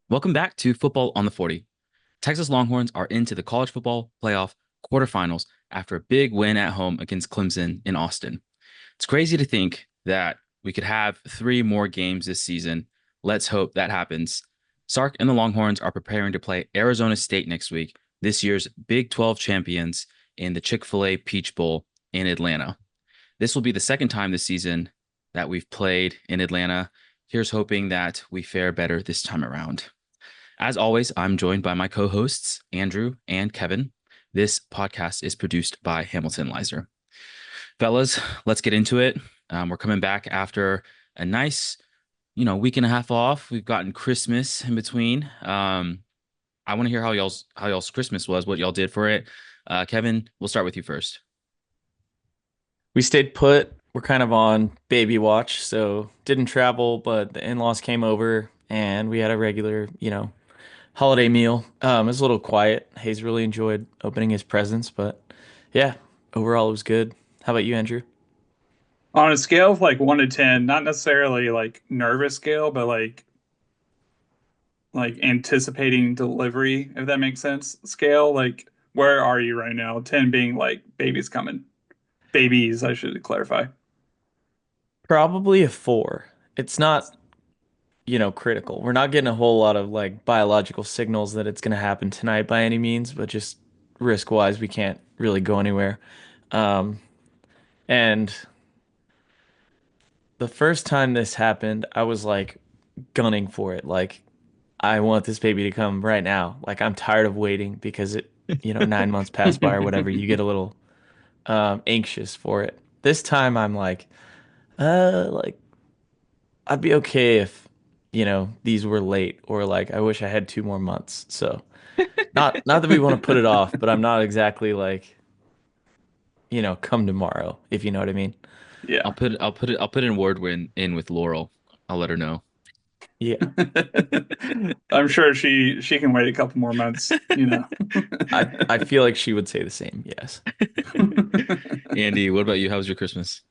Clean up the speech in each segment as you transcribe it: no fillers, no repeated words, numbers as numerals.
Welcome back to Football on the 40. Texas Longhorns are into the college football playoff quarterfinals after a big win at home against Clemson in Austin. It's crazy to think that we could have three more games this season. Let's hope that happens. Sark and the Longhorns are preparing to play Arizona State next week, this year's Big 12 champions in the Chick-fil-A Peach Bowl in Atlanta. This will be the second time this season that we've played in Atlanta. Here's hoping that we fare better this time around. As always, I'm joined by my co hosts, Andrew and Kevin. This podcast is produced by Hamilton Leiser. Fellas, let's get into it. We're coming back after a nice, week and a half off. We've gotten Christmas in between. I want to hear how y'all's Christmas was, what y'all did for it. Kevin, we'll start with you first. We stayed put. We're kind of on baby watch, so didn't travel, but the in-laws came over and we had a regular, holiday meal. It was a little quiet. Hayes really enjoyed opening his presents, but yeah, overall it was good. How about you, Andrew? On a scale of like 1 to 10, not necessarily like nervous scale, but like anticipating delivery, if that makes sense. Scale, like where are you right now? 10 being like babies coming. Babies, I should clarify. Probably a four. It's not, critical. We're not getting a whole lot of like biological signals that it's going to happen tonight by any means, but just risk-wise, we can't really go anywhere. Um, and the first time this happened, I was like gunning for it. Like, I want this baby to come right now. Like, I'm tired of waiting because 9 months pass by or whatever. You get a little anxious for it. This time, I'm like I'd be okay if, these were late or like I wish I had 2 more months. So, not that we want to put it off, but I'm not exactly like, come tomorrow, if you know what I mean. Yeah. I'll put an award win in with Laurel. I'll let her know. Yeah. I'm sure she can wait a couple more months. I feel like she would say the same. Yes. Andy, what about you? How was your Christmas?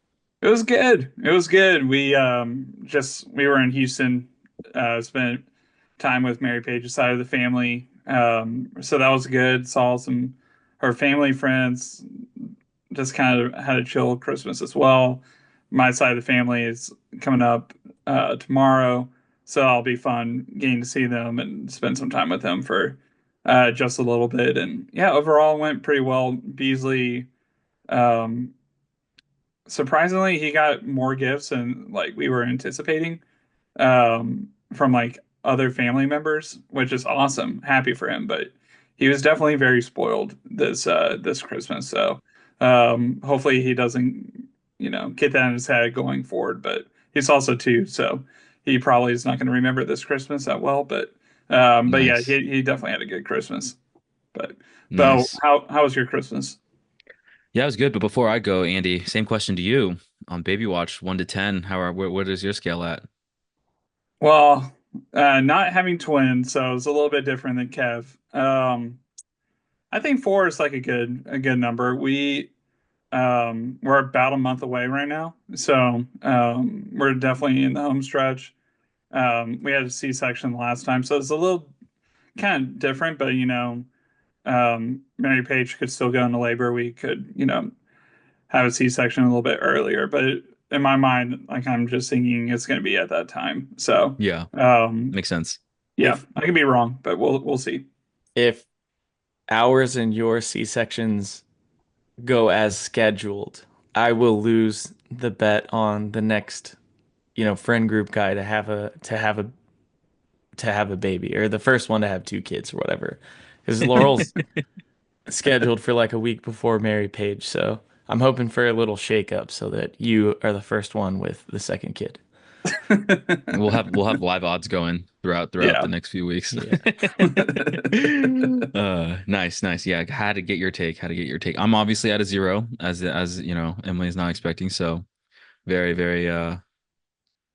It was good. It was good. We were in Houston, spent time with Mary Page's side of the family. So that was good. Saw some her family friends. Just kind of had a chill Christmas as well. My side of the family is coming up tomorrow, so I'll be fun getting to see them and spend some time with them for just a little bit. And yeah, overall went pretty well. Beasley. Um, Surprisingly, he got more gifts than like we were anticipating from like other family members, which is awesome. Happy for him, but he was definitely very spoiled this Christmas. So hopefully he doesn't get that in his head going forward. But he's also two, so he probably is not going to remember this Christmas that well. But yeah, Nice. he definitely had a good Christmas. But Bo, Nice. how was your Christmas? Yeah, it was good. But before I go, Andy, same question to you on Baby Watch, 1 to 10. What is your scale at? Well, not having twins, so it's a little bit different than Kev. I think four is like a good number. We're about a month away right now, so we're definitely in the home stretch. We had a C-section last time, so it's a little kind of different, but Mary Page could still go into labor. We could, have a C-section a little bit earlier, but in my mind, like I'm just thinking it's going to be at that time. So, Yeah, um, makes sense. yeah, If I could be wrong, but we'll see. if ours and your C-sections go as scheduled, I will lose the bet on the next, friend group guy to have a baby or the first one to have two kids or whatever. Because Laurel's scheduled for like a week before Mary Page, so I'm hoping for a little shakeup so that you are the first one with the second kid. We'll have live odds going throughout the Yeah. next few weeks. Yeah. Nice, nice. Yeah, had to get your take. Had to get your take. I'm obviously at a zero, as Emily's not expecting. So very, very,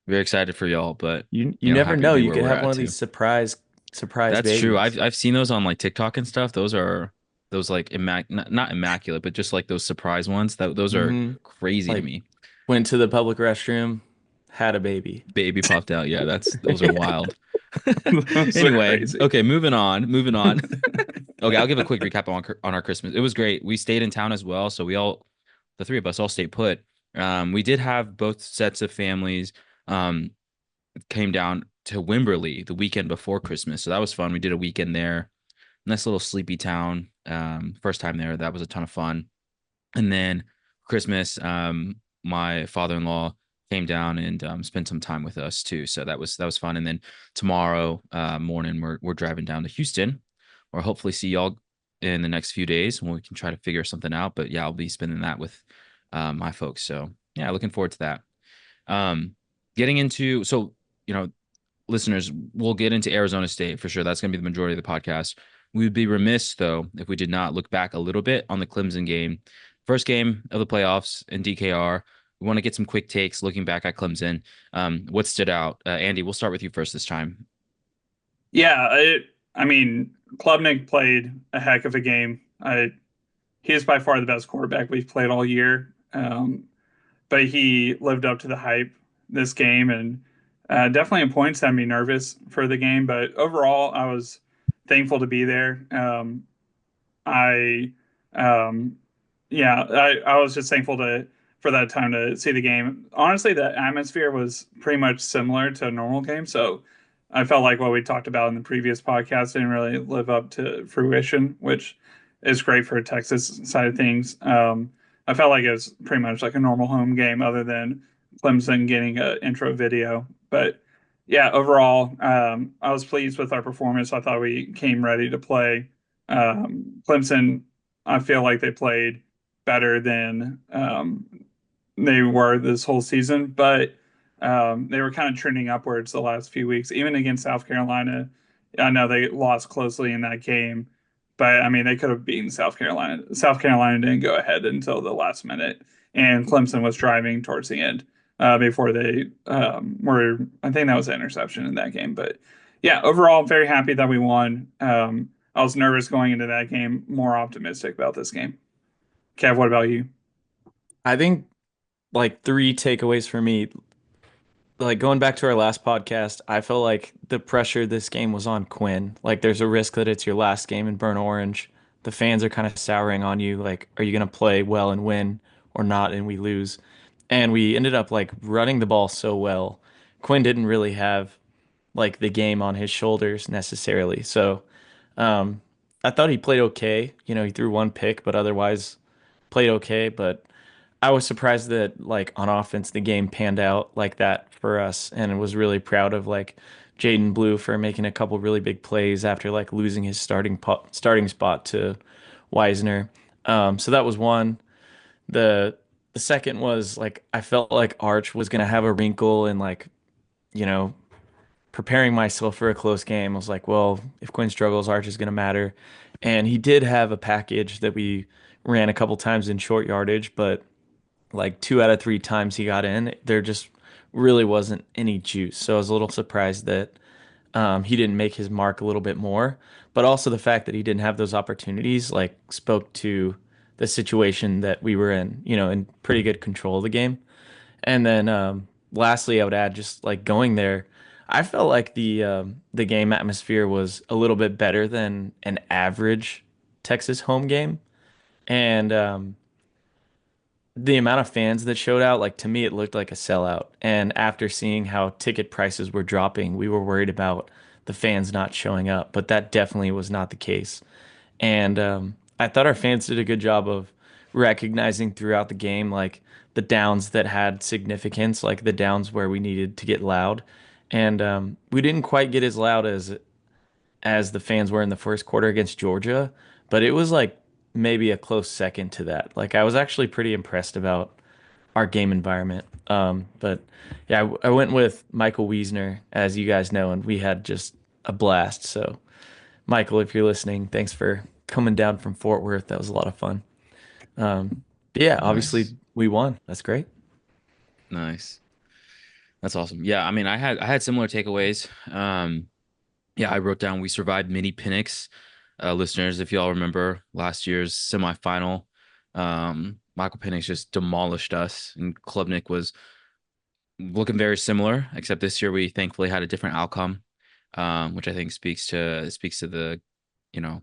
very excited for y'all, but You never happy to know. be You where could we're have one at of these too. surprise That's true. babies. I've seen those on like TikTok and stuff. Those like not immaculate, but just like those surprise ones. Those are Hmm. crazy to Like me. went to the public restroom, had a baby. Baby popped out. Yeah, those are wild. Those are Anyway, crazy. okay, moving on. Okay, I'll give a quick recap on our Christmas. It was great. We stayed in town as well, so the three of us all stayed put. We did have both sets of families um came down to Wimberley the weekend before Christmas, so that was fun. We did a weekend there. Nice little sleepy town. First time there, that was a ton of fun. And then Christmas, my father-in-law came down and spent some time with us too. So that was fun. And then tomorrow morning we're driving down to Houston, or hopefully see y'all in the next few days when we can try to figure something out. But yeah, I'll be spending that with my folks. So yeah, looking forward to that. Um, getting into so you know listeners, we'll get into Arizona State for sure. That's going to be the majority of the podcast. We would be remiss, though, if we did not look back a little bit on the Clemson game. First game of the playoffs in DKR. We want to get some quick takes looking back at Clemson. What stood out? Andy, we'll start with you first this time. Yeah, I mean, Klubnik played a heck of a game. He is by far the best quarterback we've played all year. But he lived up to the hype this game, and definitely in points had me nervous for the game. But overall, I was thankful to be there. I um yeah, I was just thankful to for that time to see the game. Honestly, the atmosphere was pretty much similar to a normal game, so I felt like what we talked about in the previous podcast didn't really live up to fruition, which is great for a Texas side of things. I felt like it was pretty much like a normal home game, other than Clemson getting an intro video. But yeah, overall, I was pleased with our performance. I thought we came ready to play. Clemson, I feel like they played better than they were this whole season, but they were kind of trending upwards the last few weeks, even against South Carolina. I know they lost closely in that game, but I mean, they could have beaten South Carolina. South Carolina didn't go ahead until the last minute, and Clemson was driving towards the end before they were. I think that was an interception in that game, but yeah, overall, very happy that we won. I was nervous going into that game, more optimistic about this game. Kev, what about you? I think like three takeaways for me. Like going back to our last podcast, I felt like the pressure this game was on Quinn. Like there's a risk that it's your last game in burnt orange. The fans are kind of souring on you. Like, are you going to play well and win or not? And we lose. And we ended up like running the ball so well. Quinn didn't really have like the game on his shoulders necessarily. So um, I thought he played okay. You know, he threw one pick, but otherwise played okay. But I was surprised that like on offense the game panned out like that for us, and was really proud of like Jaden Blue for making a couple really big plays after like losing his starting spot to Wisner. So that was one. The second was like I felt like Arch was gonna have a wrinkle and like you know preparing myself for a close game. I was like, well, if Quinn struggles, Arch is gonna matter, and he did have a package that we ran a couple times in short yardage, but like two out of three times he got in, there just really wasn't any juice. So I was a little surprised that he didn't make his mark a little bit more. But also the fact that he didn't have those opportunities, like, spoke to the situation that we were in, in pretty good control of the game. And then lastly, I would add just like going there, I felt like the game atmosphere was a little bit better than an average Texas home game. And the amount of fans that showed out, like to me, it looked like a sellout. And after seeing how ticket prices were dropping, we were worried about the fans not showing up, but that definitely was not the case. And I thought our fans did a good job of recognizing throughout the game, like the downs that had significance, like the downs where we needed to get loud. And we didn't quite get as loud as the fans were in the first quarter against Georgia, but it was like maybe a close second to that. Like I was actually pretty impressed about our game environment. But yeah, I went with Michael Wiesner, as you guys know, and we had just a blast. So Michael, if you're listening, thanks for coming down from Fort Worth. That was a lot of fun. But yeah, obviously Nice, we won. That's great. nice. That's awesome. Yeah, I mean, I had similar takeaways. Yeah, I wrote down we survived mini Penix. Listeners, if y'all remember last year's semifinal, Michael Penix just demolished us, and Klubnik was looking very similar, except this year we thankfully had a different outcome. which I think speaks to the you know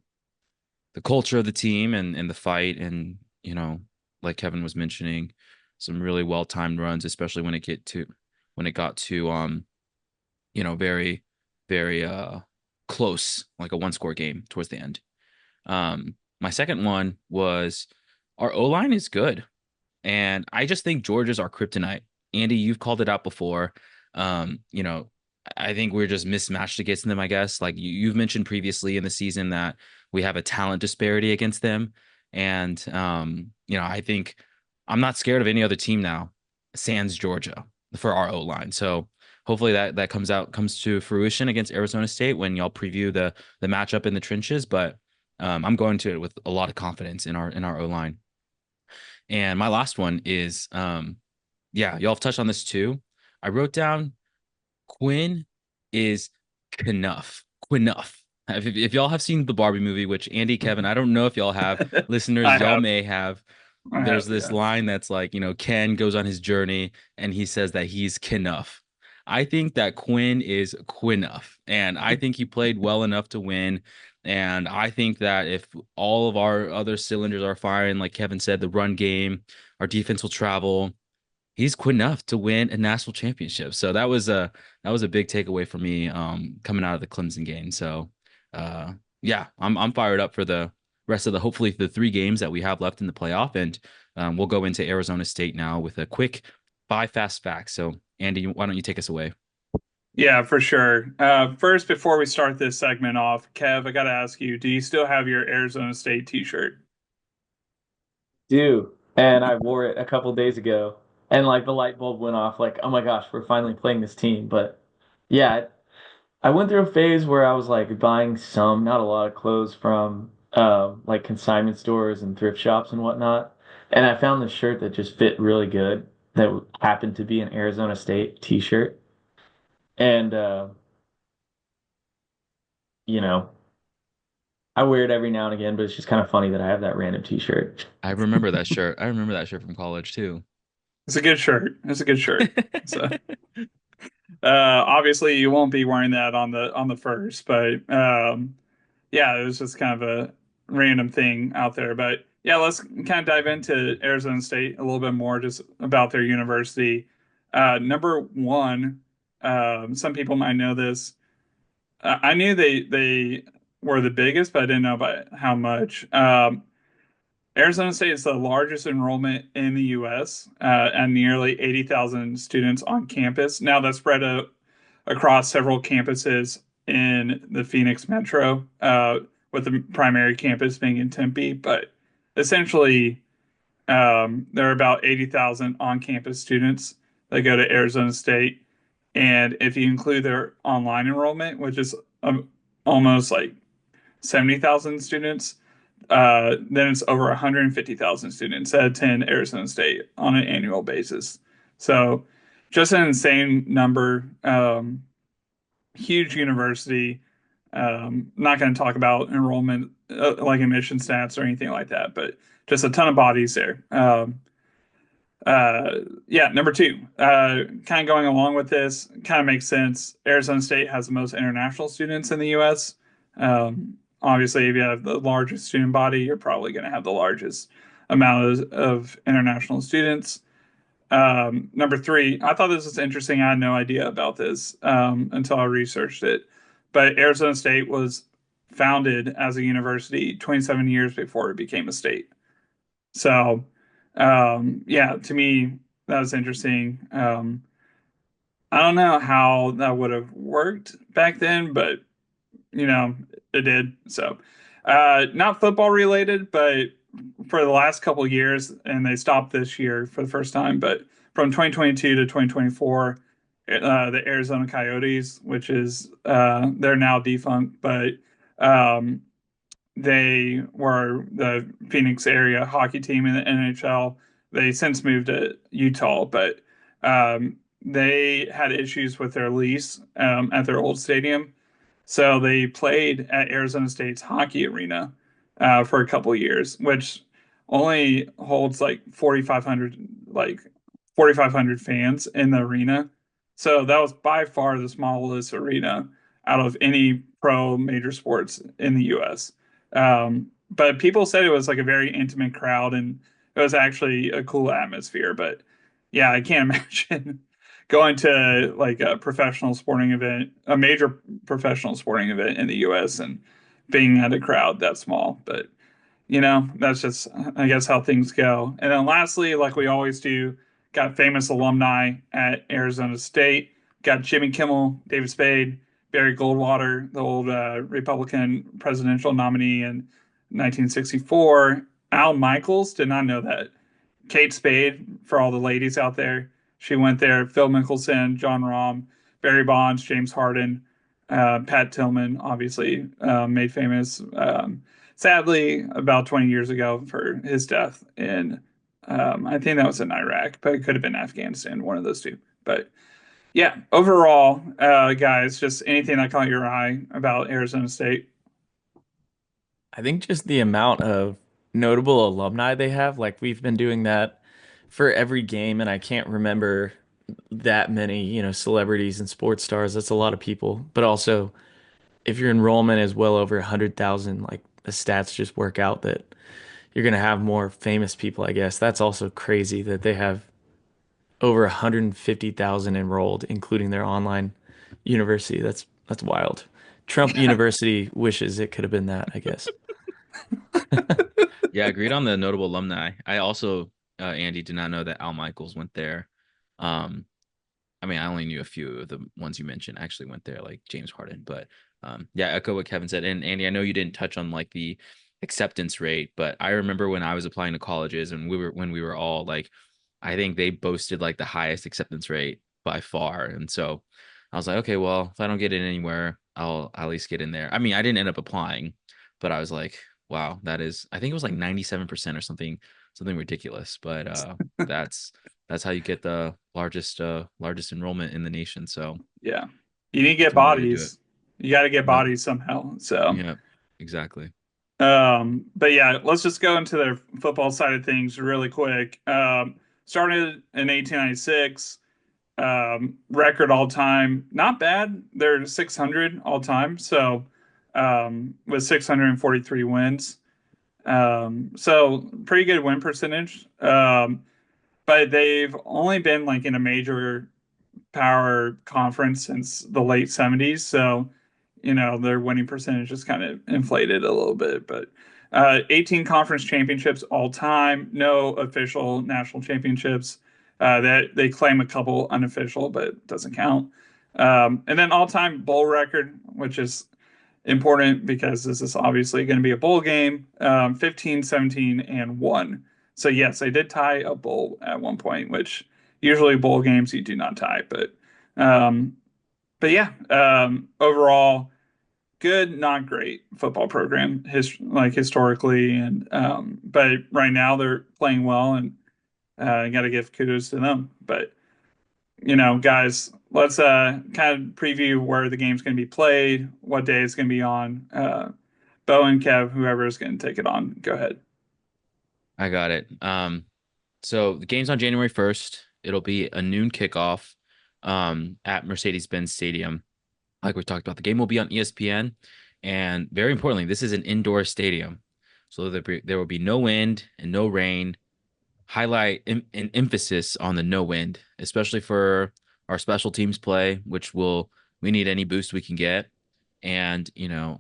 the culture of the team and the fight and like Kevin was mentioning, some really well timed runs, especially when it got to very very close, like a one score game towards the end. My second one was our O line is good. And I just think Georgia's our kryptonite. Andy, you've called it out before. You know, I think we're just mismatched against them, I guess. Like you've mentioned previously in the season that we have a talent disparity against them. And I think I'm not scared of any other team now, sans Georgia, for our O line. So hopefully that comes to fruition against Arizona State when y'all preview the matchup in the trenches. But I'm going to it with a lot of confidence in our O line. And my last one is, yeah, y'all have touched on this too. I wrote down Quinn is Knuff. Quinnuff. If y'all have seen the Barbie movie, which Andy, Kevin, I don't know if y'all have, I listeners, y'all have. may have. I There's have, this yeah. line that's like, Ken goes on his journey and he says that he's Knuff. I think that Quinn is Quinnuff, and I think he played well enough to win. And I think that if all of our other cylinders are firing, like Kevin said, the run game, our defense will travel, he's quit enough to win a national championship. So that was a big takeaway for me coming out of the Clemson game. So uh yeah, I'm fired up for the rest of the hopefully the 3 games that we have left in the playoff. And we'll go into Arizona State now with a quick 5 fast facts. So Andy, why don't you take us away? Yeah, for sure. First, before we start this segment off, Kev, I got to ask you, do you still have your Arizona State t-shirt? Do. And I wore it a couple days ago, and like the light bulb went off, like, oh my gosh, we're finally playing this team. But yeah, I went through a phase where I was like buying some, not a lot of clothes from like consignment stores and thrift shops and whatnot. And I found this shirt that just fit really good that happened to be an Arizona State t-shirt. And you know, I wear it every now and again, but it's just kind of funny that I have that random t-shirt. I remember that shirt. I remember that shirt from college too. It's a good shirt. It's a good shirt. So, obviously you won't be wearing that on the first, but yeah, it was just kind of a random thing out there. But yeah, let's kind of dive into Arizona State a little bit more, just about their university. Number one, some people might know this. I knew they were the biggest, but I didn't know by how much. Arizona State is the largest enrollment in the U.S. And nearly 80,000 students on campus. Now that's spread out across several campuses in the Phoenix metro, with the primary campus being in Tempe. But essentially, there are about 80,000 on-campus students that go to Arizona State. And if you include their online enrollment, which is almost like 70,000 students, then it's over 150,000 students that attend Arizona State on an annual basis. So just an insane number. Huge university. Not going to talk about enrollment, like admission stats or anything like that, but just a ton of bodies there. Yeah, number two, kind of going along with this, kind of makes sense. Arizona State has the most international students in the U.S. Obviously, if you have the largest student body, you're probably going to have the largest amount of international students. Number three, I thought this was interesting. I had no idea about this until I researched it. But Arizona State was founded as a university 27 years before it became a state. So, yeah, to me, that was interesting. I don't know how that would have worked back then, but it did. So, not football related, but for the last couple of years, and they stopped this year for the first time, but from 2022 to 2024, the Arizona Coyotes, which is they're now defunct, but um, they were the Phoenix area hockey team in the NHL. They since moved to Utah, but they had issues with their lease at their old stadium. So they played at Arizona State's hockey arena for a couple years, which only holds like 4,500 fans in the arena. So that was by far the smallest arena out of any pro major sports in the U.S. But people said it was like a very intimate crowd and it was actually a cool atmosphere. But yeah, I can't imagine going to like a professional sporting event, a major professional sporting event in the U.S. and being at a crowd that small. But that's just, I guess, how things go. And then lastly, like we always do, got famous alumni at Arizona State. Got Jimmy Kimmel, David Spade, Barry Goldwater, the old Republican presidential nominee in 1964. Al Michaels, did not know that. Kate Spade, for all the ladies out there, she went there. Phil Mickelson, John Rahm, Barry Bonds, James Harden, Pat Tillman, obviously made famous, sadly, about 20 years ago for his death. And I think that was in Iraq, but it could have been Afghanistan, one of those two. But yeah, overall, guys, just anything that caught your eye about Arizona State? I think just the amount of notable alumni they have, like we've been doing that for every game, and I can't remember that many, celebrities and sports stars. That's a lot of people. But also, if your enrollment is well over 100,000, like the stats just work out that you're gonna have more famous people, I guess. That's also crazy that they have over 150,000 enrolled, including their online university. That's wild. Trump University wishes it could have been that, I guess. Yeah, agreed on the notable alumni. I also, Andy, did not know that Al Michaels went there. Um, I mean, I only knew a few of the ones you mentioned actually went there, like James Harden. But yeah, echo what Kevin said. And Andy, I know you didn't touch on like the acceptance rate, but I remember when I was applying to colleges and when we were all like, I think they boasted like the highest acceptance rate by far. And so I was like, okay, well, if I don't get in anywhere, I'll at least get in there. I mean, I didn't end up applying, but I was like, wow, that is, I think it was like 97% or something ridiculous. But that's that's how you get the largest enrollment in the nation. So Yeah, you need to get it's one way to do it. bodies. You got to get Yep. bodies somehow. So. Yep. Exactly. But yeah, let's just go into their football side of things really quick. Started in 1896, record all time, not bad. They're 600 all time, so with 643 wins. So pretty good win percentage. But they've only been like in a major power conference since the late 70s. So, their winning percentage is kind of inflated a little bit. But 18 conference championships all time, no official national championships. That they claim a couple unofficial, but it doesn't count. And then all time bowl record, which is important because this is obviously going to be a bowl game 15, 17, and 1. So, yes, they did tie a bowl at one point, which usually bowl games you do not tie. Um, but yeah, overall, good, not great football program, like historically. And but right now they're playing well and got to give kudos to them. But guys, let's kind of preview where the game's going to be played, what day it's going to be on. Bo and Kev, whoever is going to take it on, go ahead. I got it. So the game's on January 1st. It'll be a noon kickoff at Mercedes-Benz Stadium. Like we talked about, the game will be on ESPN. And very importantly, this is an indoor stadium. So there will be no wind and no rain. Highlight an emphasis on the no wind, especially for our special teams play, which we need any boost we can get. And, and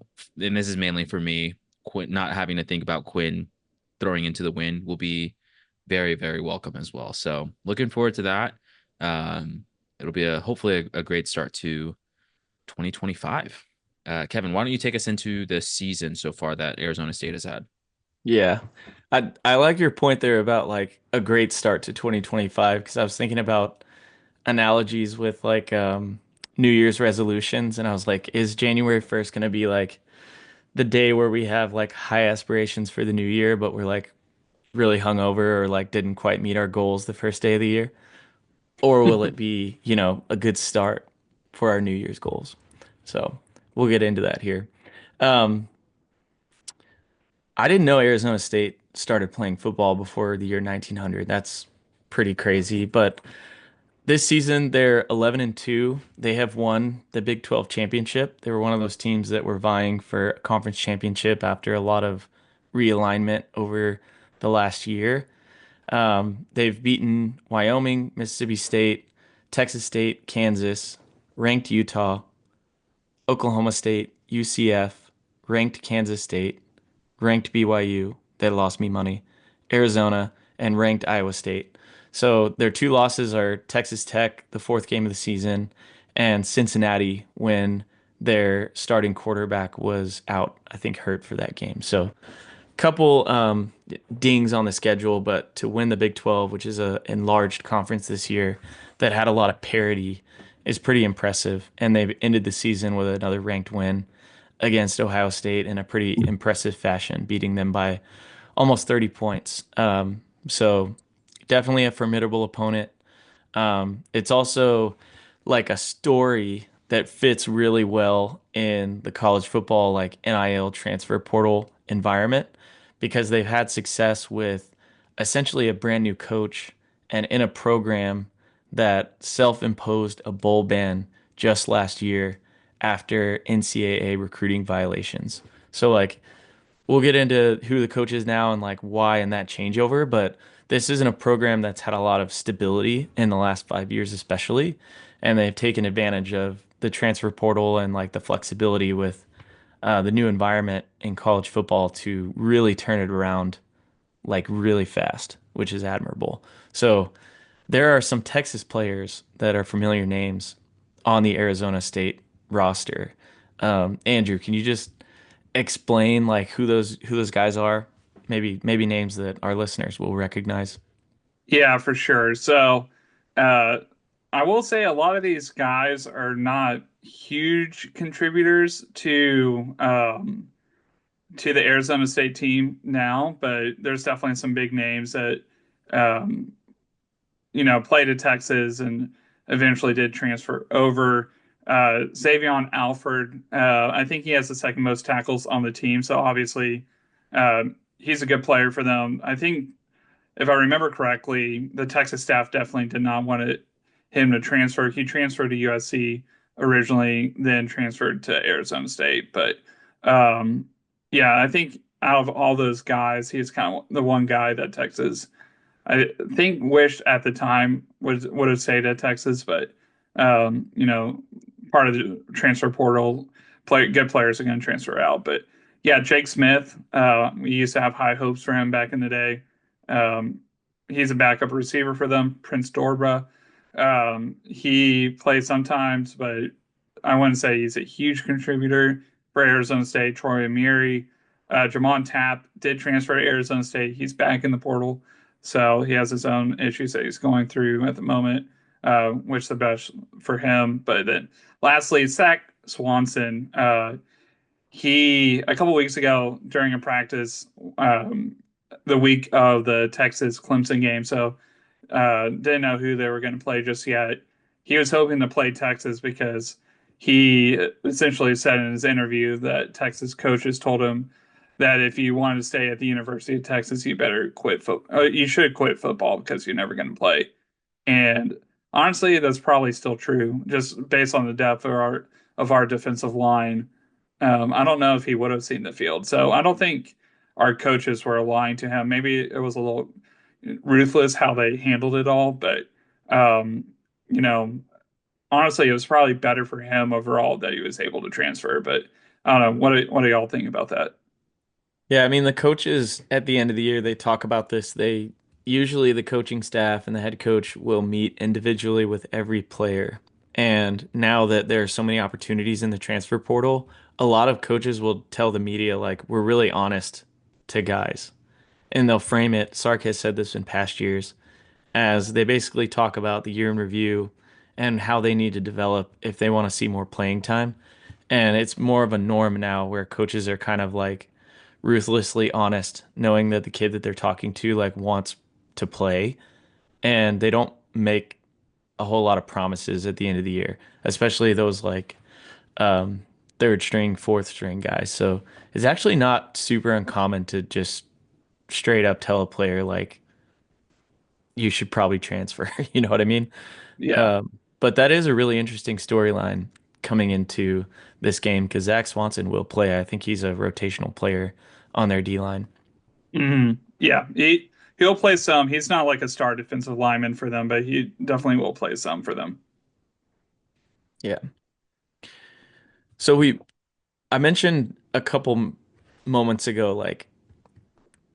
this is mainly for me, Quinn, not having to think about Quinn throwing into the wind will be very, very welcome as well. So looking forward to that. It'll be hopefully a great start to 2025. Kevin, why don't you take us into the season so far that Arizona State has had? Yeah. I like your point there about like a great start to 2025 because I was thinking about analogies with like New Year's resolutions and I was like, is January 1st going to be like the day where we have like high aspirations for the new year, but we're like really hungover or like didn't quite meet our goals the first day of the year? Or will it be, a good start for our New Year's goals? So we'll get into that here. Um, I didn't know Arizona State started playing football before the year 1900. That's pretty crazy. But This season they're 11-2. They have won the Big 12 championship. They were one of those teams that were vying for a conference championship after a lot of realignment over the last year. They've beaten Wyoming, Mississippi State, Texas State, Kansas, ranked Utah, Oklahoma State, UCF, ranked Kansas State, ranked BYU. They lost me money. Arizona, and ranked Iowa State. So their two losses are Texas Tech, the fourth game of the season, and Cincinnati when their starting quarterback was out, I think hurt for that game. So couple dings on the schedule, but to win the Big 12, which is a enlarged conference this year that had a lot of parity, is pretty impressive. And they've ended the season with another ranked win against Ohio State in a pretty impressive fashion, beating them by almost 30 points. So definitely a formidable opponent. It's also like a story that fits really well in the college football like NIL transfer portal environment because they've had success with essentially a brand new coach and in a program that self-imposed a bowl ban just last year after NCAA recruiting violations. So like we'll get into who the coach is now and like why and that changeover, but this isn't a program that's had a lot of stability in the last 5 years, especially, and they've taken advantage of the transfer portal and like the flexibility with the new environment in college football to really turn it around like really fast, which is admirable. So there are some Texas players that are familiar names on the Arizona State roster. Andrew, can you just explain like who those guys are? Maybe names that our listeners will recognize. Yeah, for sure. So, uh, I will say a lot of these guys are not huge contributors to the Arizona State team now, but there's definitely some big names that um, played at Texas and eventually did transfer over. Xavion Alford, I think he has the second most tackles on the team, so obviously he's a good player for them. I think if I remember correctly, the Texas staff definitely did not want him to transfer. He transferred to USC originally, then transferred to Arizona State. But um, yeah, I think out of all those guys, he's kind of the one guy that Texas, I think, wished at the time would have stayed at Texas. But um, you know, part of the transfer portal, good players are going to transfer out. But yeah, Jake Smith, we used to have high hopes for him back in the day. Um, he's a backup receiver for them. Prince Dorbra. He plays sometimes, but I wouldn't say he's a huge contributor for Arizona State. Troy Amiri, Jamon Tapp did transfer to Arizona State. He's back in the portal, so he has his own issues that he's going through at the moment, which is the best for him. But then, lastly, Zach Swanson. He a couple weeks ago during a practice, the week of the Texas Clemson game, so didn't know who they were going to play just yet. He was hoping to play Texas because he essentially said in his interview that Texas coaches told him that if you wanted to stay at the University of Texas, you better quit football. You should quit football because you're never going to play. And honestly, that's probably still true, just based on the depth of our defensive line. I don't know if he would have seen the field. So I don't think our coaches were lying to him. Maybe it was a little ruthless how they handled it all, but um, you know, honestly, it was probably better for him overall that he was able to transfer. But I don't know. What do y'all think about that? Yeah, I mean the coaches at the end of the year they talk about this. They usually the coaching staff and the head coach will meet individually with every player. And now that there are so many opportunities in the transfer portal, a lot of coaches will tell the media like we're really honest to guys. And they'll frame it, Sark has said this in past years, as they basically talk about the year in review and how they need to develop if they want to see more playing time. And it's more of a norm now where coaches are kind of like ruthlessly honest, knowing that the kid that they're talking to like wants to play and they don't make a whole lot of promises at the end of the year, especially those like um, third string, fourth string guys. So it's actually not super uncommon to just straight up tell a player like you should probably transfer. You know what I mean? Yeah. But that is a really interesting storyline coming into this game because Zach Swanson will play. I think he's a rotational player on their D line. Yeah. He'll play some. He's not like a star defensive lineman for them, but he definitely will play some for them. Yeah. So I mentioned a couple moments ago, like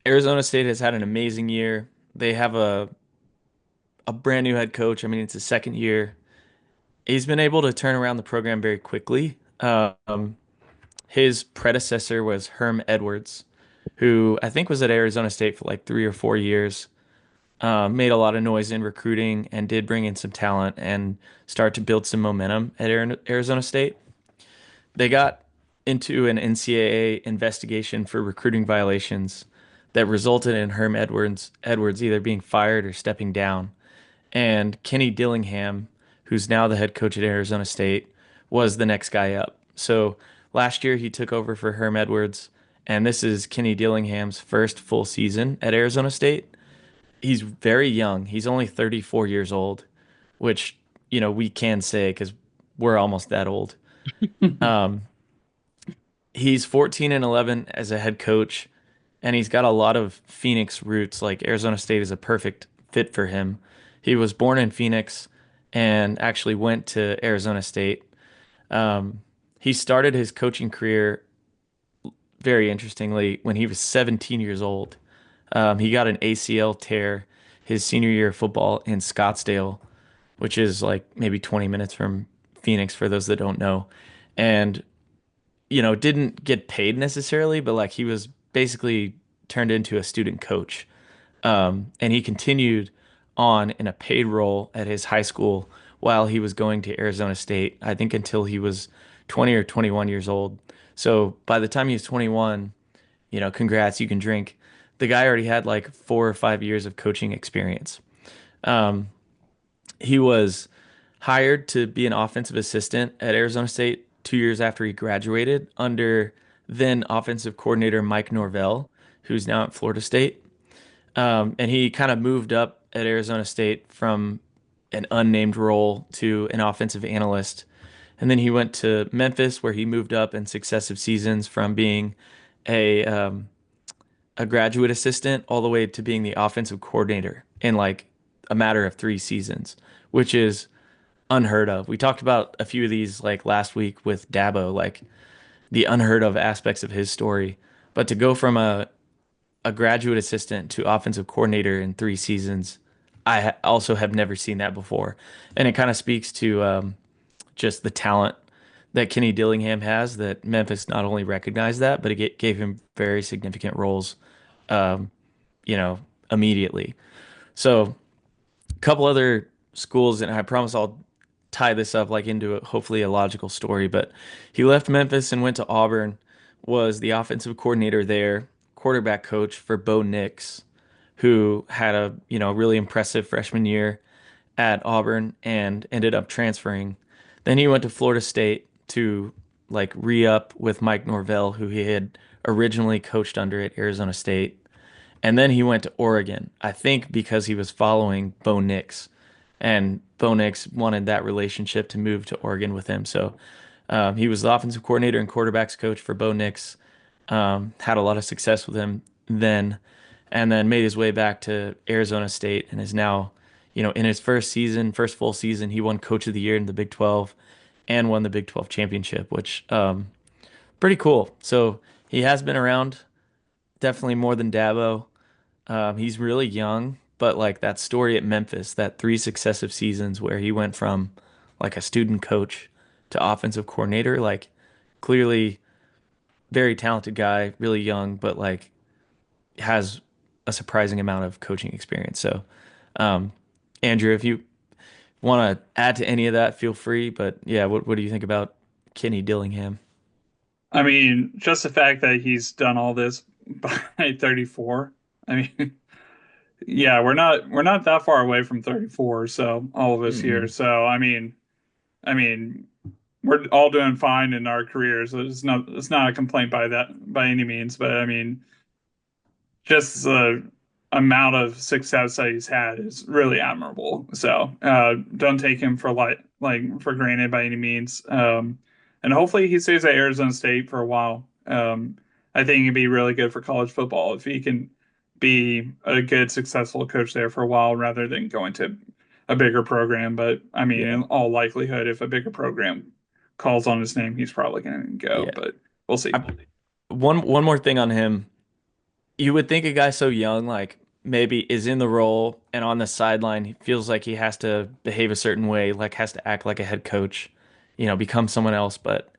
Arizona State has had an amazing year. They have a brand new head coach. I mean, it's his second year. He's been able to turn around the program very quickly. His predecessor was Herm Edwards, who I think was at Arizona State for like 3 or 4 years. Made a lot of noise in recruiting and did bring in some talent and start to build some momentum at Arizona State. They got into an NCAA investigation for recruiting violations that resulted in Herm Edwards either being fired or stepping down. And Kenny Dillingham, who's now the head coach at Arizona State, was the next guy up. So last year he took over for Herm Edwards, and this is Kenny Dillingham's first full season at Arizona State. He's very young. He's only 34 years old, which, we can say because we're almost that old. Um, he's 14 and 11 as a head coach, and he's got a lot of Phoenix roots. Like Arizona State is a perfect fit for him. He was born in Phoenix and actually went to Arizona State. Um, he started his coaching career very interestingly when he was 17 years old. He got an ACL tear his senior year of football in Scottsdale, which is like maybe 20 minutes from Phoenix for those that don't know. And didn't get paid necessarily, but like he was basically turned into a student coach. And he continued on in a paid role at his high school while he was going to Arizona State, I think until he was 20 or 21 years old. So by the time he was 21, congrats, you can drink. The guy already had like 4 or 5 years of coaching experience. Um, he was hired to be an offensive assistant at Arizona State 2 years after he graduated under then offensive coordinator Mike Norvell, who's now at Florida State. And he kind of moved up at Arizona State from an unnamed role to an offensive analyst. And then he went to Memphis, where he moved up in successive seasons from being a a graduate assistant all the way to being the offensive coordinator in like a matter of 3 seasons, which is unheard of. We talked about a few of these like last week with Dabo, like the unheard of aspects of his story. But to go from a graduate assistant to offensive coordinator in 3 seasons, also have never seen that before. And it kind of speaks to just the talent that Kenny Dillingham has that Memphis not only recognized that, but it gave him very significant roles, um, you know, immediately. So a couple other schools, and I promise I'll tie this up like into hopefully a logical story. But he left Memphis and went to Auburn, was the offensive coordinator there, quarterback coach for Bo Nix, who had a really impressive freshman year at Auburn and ended up transferring. Then he went to Florida State to like re-up with Mike Norvell, who he had originally coached under at Arizona State. And then he went to Oregon, I think because he was following Bo Nix, and Bo Nix wanted that relationship to move to Oregon with him. So he was the offensive coordinator and quarterbacks coach for Bo Nix. Had a lot of success with him then, and then made his way back to Arizona State and is now, in his first season, first full season, he won Coach of the Year in the Big 12 and won the Big 12 championship, which pretty cool. So he has been around definitely more than Dabo. He's really young, but like that story at Memphis, that 3 successive seasons where he went from like a student coach to offensive coordinator, like clearly very talented guy, really young, but like has a surprising amount of coaching experience. So, um, Andrew, if you want to add to any of that, feel free. But yeah, what do you think about Kenny Dillingham? I mean, just the fact that he's done all this by 34. I mean, yeah, we're not that far away from 34, so all of us here. Mm-mm. So I mean, we're all doing fine in our careers. It's not a complaint by any means, but I mean, just amount of success that he's had is really admirable. So don't take him for for granted by any means. And hopefully he stays at Arizona State for a while. I think it'd be really good for college football if he can be a good, successful coach there for a while rather than going to a bigger program. But I mean, Yeah. in all likelihood, if a bigger program calls on his name, he's probably going to go. Yeah. But we'll see. I, one more thing on him. You would think a guy so young, like maybe is in the role and on the sideline, he feels like he has to behave a certain way, like has to act like a head coach, become someone else. But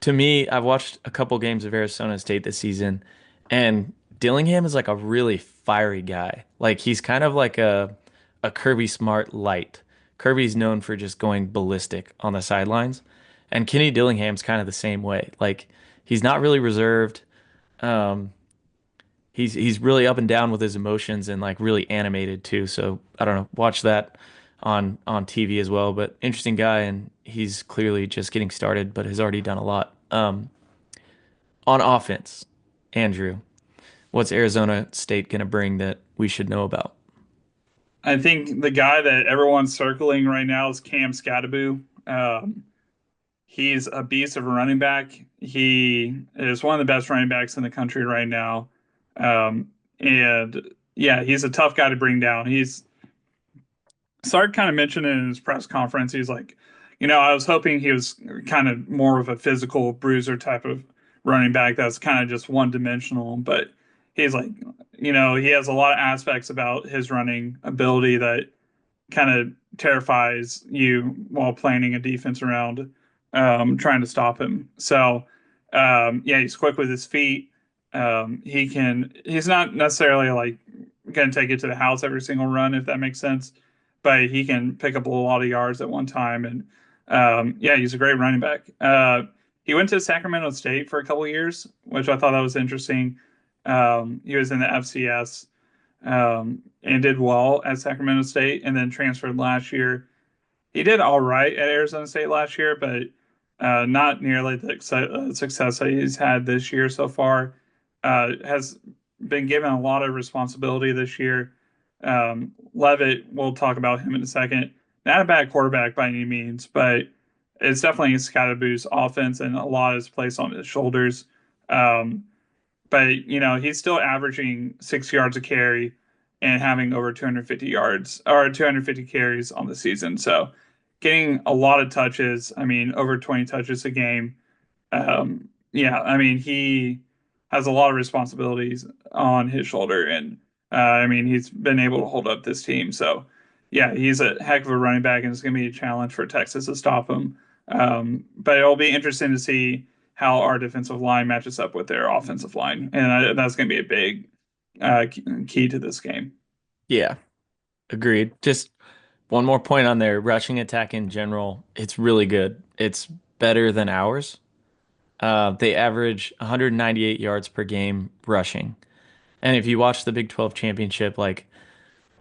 to me, I've watched a couple games of Arizona State this season, and Dillingham is like a really fiery guy. Like he's kind of like a Kirby Smart light. Kirby's known for just going ballistic on the sidelines, and Kenny Dillingham's kind of the same way. Like he's not really reserved. Um, he's really up and down with his emotions and like really animated too. So I don't know, watch that on TV as well. But interesting guy, and he's clearly just getting started, but has already done a lot. On offense, Andrew, what's Arizona State gonna bring that we should know about? I think the guy that everyone's circling right now is Cam Skattebo. He's a beast of a running back. He is one of the best running backs in the country right now. And yeah, he's a tough guy to bring down. Sark kind of mentioned it in his press conference. He's like, I was hoping he was kind of more of a physical bruiser type of running back that's kind of just one dimensional. But he's like, he has a lot of aspects about his running ability that kind of terrifies you while planning a defense around trying to stop him. So, yeah, he's quick with his feet. He's not necessarily like going to take it to the house every single run, if that makes sense, but he can pick up a lot of yards at one time. And yeah, he's a great running back. He went to Sacramento State for a couple of years, which I thought that was interesting. He was in the FCS and did well at Sacramento State, and then transferred last year. He did all right at Arizona State last year, but not nearly the success that he's had this year so far. Has been given a lot of responsibility this year. Levitt, we'll talk about him in a second. Not a bad quarterback by any means, but it's definitely Scataboo's offense, and a lot is placed on his shoulders. Um, but he's still averaging 6 yards a carry and having over 250 yards or 250 carries on the season. So getting a lot of touches. I mean, over 20 touches a game. Yeah, I mean, he has a lot of responsibilities on his shoulder, and I mean, he's been able to hold up this team. So yeah, he's a heck of a running back, and it's going to be a challenge for Texas to stop him. But it'll be interesting to see how our defensive line matches up with their offensive line, and that's going to be a big key to this game. Yeah, agreed. Just one more point on their rushing attack in general. It's really good. It's better than ours. They average 198 yards per game rushing. And if you watch the Big 12 championship, like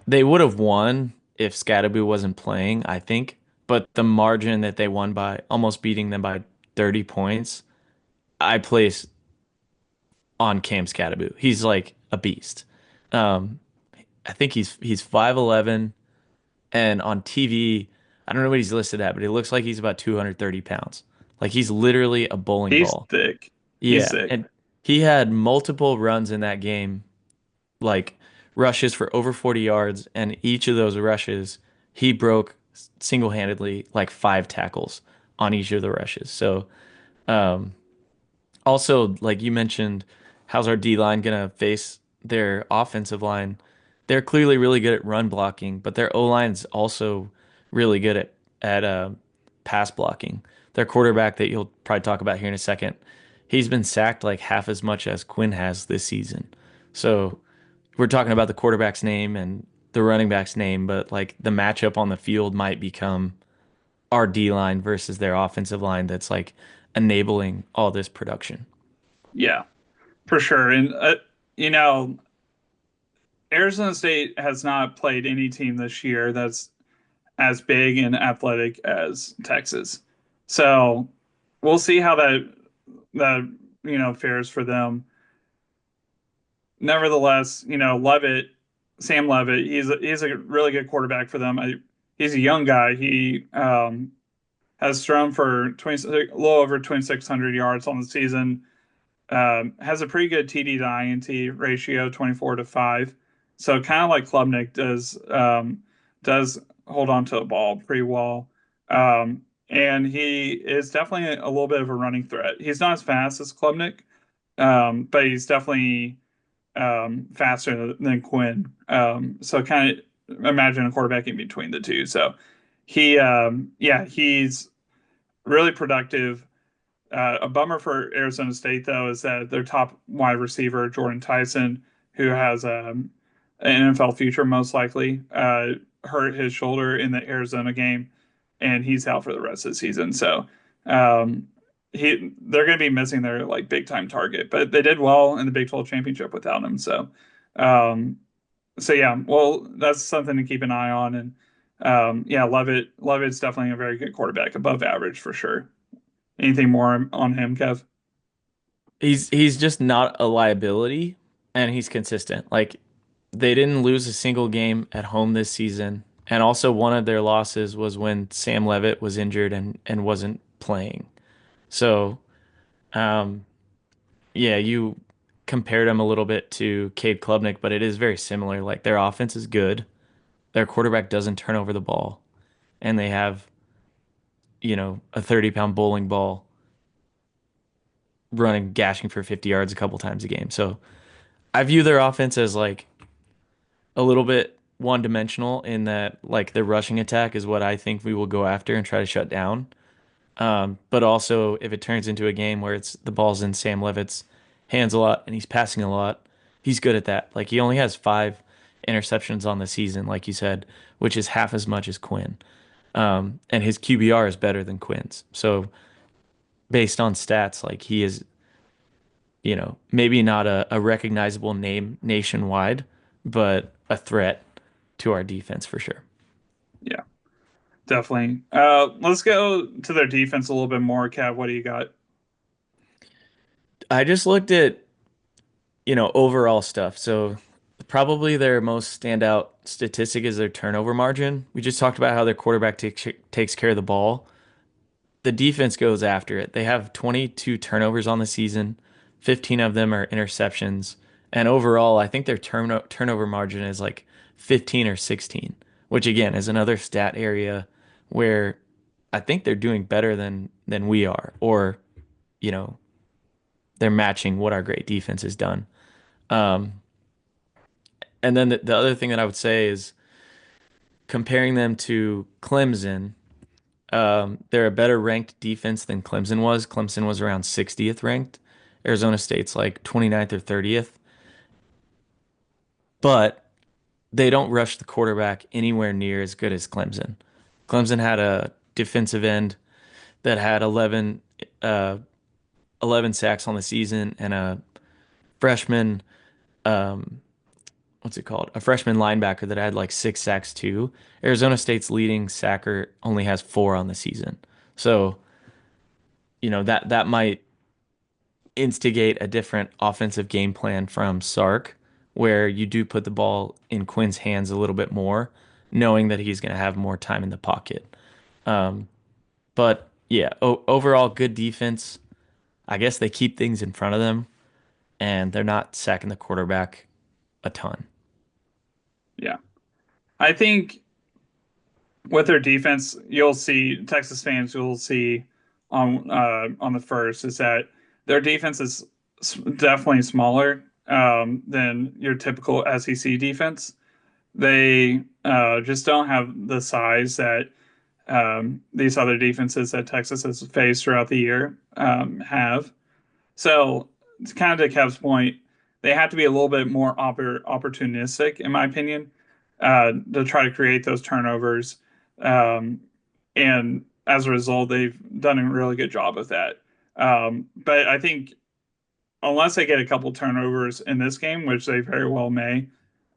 they would have won if Scatterby wasn't playing, I think. But the margin that they won by, almost beating them by 30 points, I place on Cam Scatterby. He's like a beast. Um, I think he's 5'11", and on TV, I don't know what he's listed at, but it looks like he's about 230 pounds. Like he's literally a bowling He's ball. thick. He's Yeah, thick. and he had multiple runs in that game, like rushes for over 40 yards, and each of those rushes, he broke single-handedly like 5 tackles on each of the rushes. So, um, also, like you mentioned, how's our D line gonna face their offensive line? They're clearly really good at run blocking, but their O line's also really good at pass blocking. Their quarterback that you'll probably talk about here in a second, he's been sacked like half as much as Quinn has this season. So we're talking about the quarterback's name and the running back's name, but like the matchup on the field might become our D line versus their offensive line that's like enabling all this production. Yeah, for sure. And you know, Arizona State has not played any team this year that's as big and athletic as Texas. So we'll see how that fares for them. Nevertheless, Levitt. Sam Levitt. He's a really good quarterback for them. He's a young guy. He has thrown for 20, a little over 2,600 yards on the season. Has a pretty good TD to INT ratio, 24-5. So kind of like Klubnik does hold on to the ball pretty well. And he is definitely a little bit of a running threat. He's not as fast as Klubnik, but he's definitely faster than Quinn. So kind of imagine a quarterback in between the two. So yeah, he's really productive. A bummer for Arizona State, though, is that their top wide receiver, Jordan Tyson, who has an NFL future most likely, hurt his shoulder in the Arizona game, and he's out for the rest of the season. So um, they're going to be missing their like big time target, but they did well in the Big 12 championship without him. Um, so yeah, well, that's something to keep an eye on. And yeah, Levitt's definitely a very good quarterback, above average for sure. Anything more on him, Kev? He's just not a liability, and he's consistent. Like they didn't lose a single game at home this season, and also one of their losses was when Sam Levitt was injured and wasn't playing. So, um, yeah, you compared him a little bit to Cade Klubnik, but it is very similar. Like their offense is good, their quarterback doesn't turn over the ball, and they have, a 30-pound bowling ball running, gashing for 50 yards a couple times a game. So I view their offense as like a little bit one-dimensional in that like their rushing attack is what I think we will go after and try to shut down. But also if it turns into a game where it's the ball's in Sam Levitt's hands a lot and he's passing a lot, he's good at that. Like he only has 5 interceptions on the season, like you said, which is half as much as Quinn. And his QBR is better than Quinn's. So based on stats, like he is, maybe not a recognizable name nationwide, but a threat to our defense for sure. Yeah, definitely. Let's go to their defense a little bit more. Cav, what do you got? I just looked at, overall stuff. So probably their most standout statistic is their turnover margin. We just talked about how their quarterback takes care of the ball. The defense goes after it. They have 22 turnovers on the season. 15 of them are interceptions. And overall, I think their turnover margin is like 15 or 16, which again is another stat area where I think they're doing better than we are, or, you know, they're matching what our great defense has done. Um, and then the other thing that I would say is comparing them to Clemson. They're a better ranked defense than Clemson was. Clemson was around 60th ranked. Arizona State's like 29th or 30th. But they don't rush the quarterback anywhere near as good as Clemson. Clemson had a defensive end that had 11 sacks on the season and a freshman, um, what's it called? A freshman linebacker that had like 6 sacks too. Arizona State's leading sacker only has 4 on the season. So, that might instigate a different offensive game plan from Sark, where you do put the ball in Quinn's hands a little bit more, knowing that he's going to have more time in the pocket. Um, but yeah, overall, good defense. I guess they keep things in front of them and they're not sacking the quarterback a ton. Yeah, I think with their defense, you'll see Texas fans. You'll see on the first is that their defense is definitely smaller than your typical SEC defense. They just don't have the size that these other defenses that Texas has faced throughout the year have. So, it's kind of to Kev's point, they have to be a little bit more opportunistic, in my opinion, to try to create those turnovers. Um, and as a result, they've done a really good job of that. But I think unless they get a couple turnovers in this game, which they very well may,